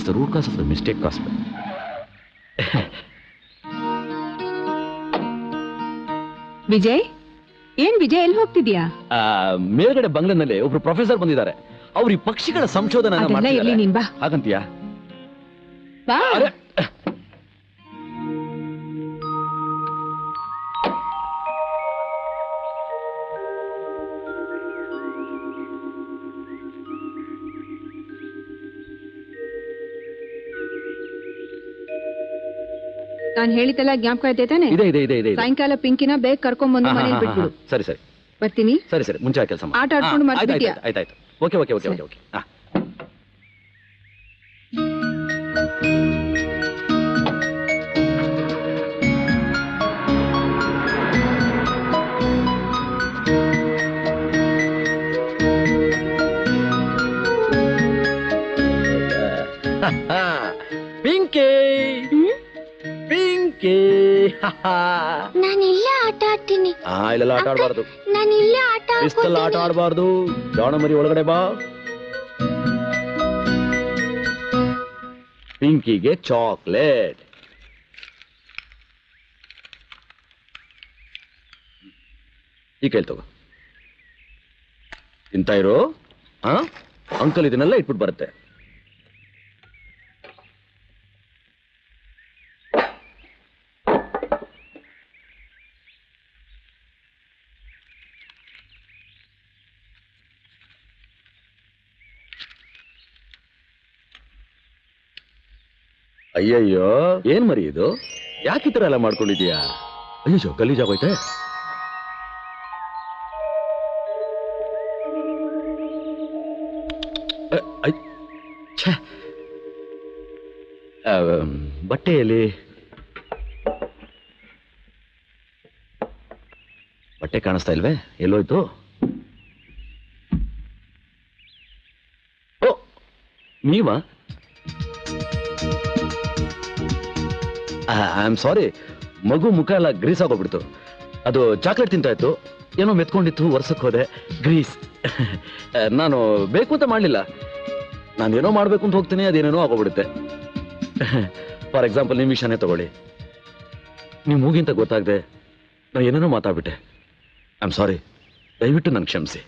the root cause of the mistake, Cosmo. Vijay, ಏನ್ ವಿಜಯ್ ಎಲ್ಲಿ ಹೋಗ್ತಿದ್ಯಾ? ಮೇಲ್ಗಡೆ ಬಂಗ್ಲೆನಲ್ಲಿ ಒಬ್ರು ಪ್ರೊಫೆಸರ್ ಬಂದಿದ್ದಾರೆ. ಅವ್ರು ಈ ಪಕ್ಷಿಗಳ ಸಂಶೋಧನೆ ಮಾಡ್ತಿದ್ದಾರೆ. ಹಾಗಂತೀಯಾ? ನಾನು ಹೇಳಿದ್ದೆಲ್ಲ ಜ್ಞಾಪಕ ಇದೆ ತಾನೆ? ಇದೆ. ಸಾಯಂಕಾಲ ಪಿಂಕಿನ ಬೇಗ ಕರ್ಕೊಂಡ್ಬಂದು ಮನೇಲಿ ಬಿಟ್ಬಿಡು. ಸರಿ ಬರ್ತೀನಿ. ಸರಿ ಮುಂಚೆ ಕೆಲಸ ಆಟ ಆಡ್ಕೊಂಡು ಮಾಡ್ತಿದ್ಯಾ? ಆಯ್ತಾಯ್ತು. ಓಕೆ. ಪಿಂಕಿ, ನಾನಿಲ್ಲೇ ಆಟ ಆಡ್ತೀನಿ. ಇಲ್ಲೆಲ್ಲ ಆಟ ಆಡಬಾರ್ದು. ನಾನಿಲ್ಲೇ ಆಟ ಆಡಬಾರ್ದು. ಜಾಣ ಮರಿ ಒಳಗಡೆ ಬಾ. ಪಿಂಕಿಗೆ ಚಾಕ್ಲೇಟ್. ಈ ಕೈಲಿ ತಗೋ, ತಿಂತಾ ಇರು. ಅಂಕಲ್ ಇದನ್ನೆಲ್ಲ ಇಟ್ಬಿಟ್ಟು ಬರುತ್ತೆ. ಅಯ್ಯಯ್ಯೋ, ಏನ್ ಮರಿ ಇದು? ಯಾಕೆ ಈ ತರ ಎಲ್ಲ ಮಾಡ್ಕೊಂಡಿದ್ಯಾ? ಅಯ್ಯೋ, ಗಲೀಜಾಗೋಯ್ತೆ. ಬಟ್ಟೆಯಲ್ಲಿ ಬಟ್ಟೆ ಕಾಣಿಸ್ತಾ ಇಲ್ವೇ? ಎಲ್ಲೋಯ್ತು? ಓ, ನೀವಾ? ಐ ಆಮ್ ಸಾರಿ, ಮಗು ಮುಖ ಎಲ್ಲ ಗ್ರೀಸ್ ಆಗೋಗ್ಬಿಡ್ತು. ಅದು ಚಾಕ್ಲೇಟ್ ತಿಂತಾ ಇತ್ತು, ಏನೋ ಮೆತ್ಕೊಂಡಿತ್ತು, ವರ್ಷಕ್ಕೆ ಹೋದೆ. ಗ್ರೀಸ್. ನಾನು ಬೇಕು ಅಂತ ಮಾಡಲಿಲ್ಲ. ನಾನೇನೋ ಮಾಡಬೇಕು ಅಂತ ಹೋಗ್ತೀನಿ, ಅದೇನೇನೋ ಆಗೋಗ್ಬಿಡುತ್ತೆ. ಫಾರ್ ಎಕ್ಸಾಂಪಲ್, ನಿಮ್ಮ ವಿಷಯನೇ ತಗೊಳ್ಳಿ. ನೀವು ಮೂಗಿಂತ ಗೊತ್ತಾಗದೆ ನಾನು ಏನೇನೋ ಮಾತಾಡ್ಬಿಟ್ಟೆ. ಐ ಆಮ್ ಸಾರಿ, ದಯವಿಟ್ಟು ನನ್ಗೆ ಕ್ಷಮಿಸಿ.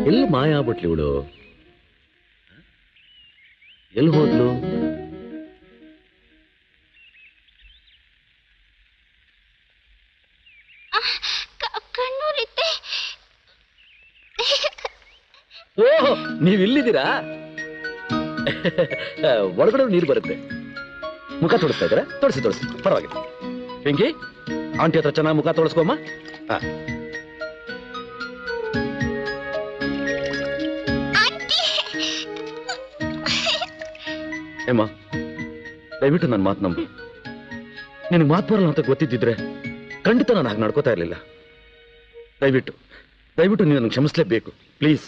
ಎಲ್ಲಿ ಮಾಯ ಆಗ್ಬಿಟ್ಲಿ ಇವಳು? ಎಲ್ಲಿ ಹೋದ್ಲು? ಓಹ್, ನೀವಿಲ್ಲಿದ್ದೀರಾ? ಒಳಗಡೆ ನೀರು ಬರುತ್ತೆ. ಮುಖ ತೊಳಿಸ್ತಾ ಇದ್ದಾರೆ? ತೊಳಸಿ ಪರವಾಗಿಲ್ಲ. ಪಿಂಕಿ, ಆಂಟಿ ಹತ್ರ ಚೆನ್ನಾಗಿ ಮುಖ ತೊಳಸ್ಕೊಮ್ಮ. ಏಮ್ಮ, ದಯವಿಟ್ಟು ನನ್ನ ಮಾತು ನಂಬು. ನಿನಗೆ ಮಾತು ಬರಲ್ಲ ಅಂತ ಗೊತ್ತಿದ್ದಿದ್ರೆ ಖಂಡಿತ ನಾನು ಹಾಗೆ ನಡ್ಕೋತಾ ಇರಲಿಲ್ಲ. ದಯವಿಟ್ಟು ನೀನು ನನಗೆ ಕ್ಷಮಿಸಲೇಬೇಕು, ಪ್ಲೀಸ್.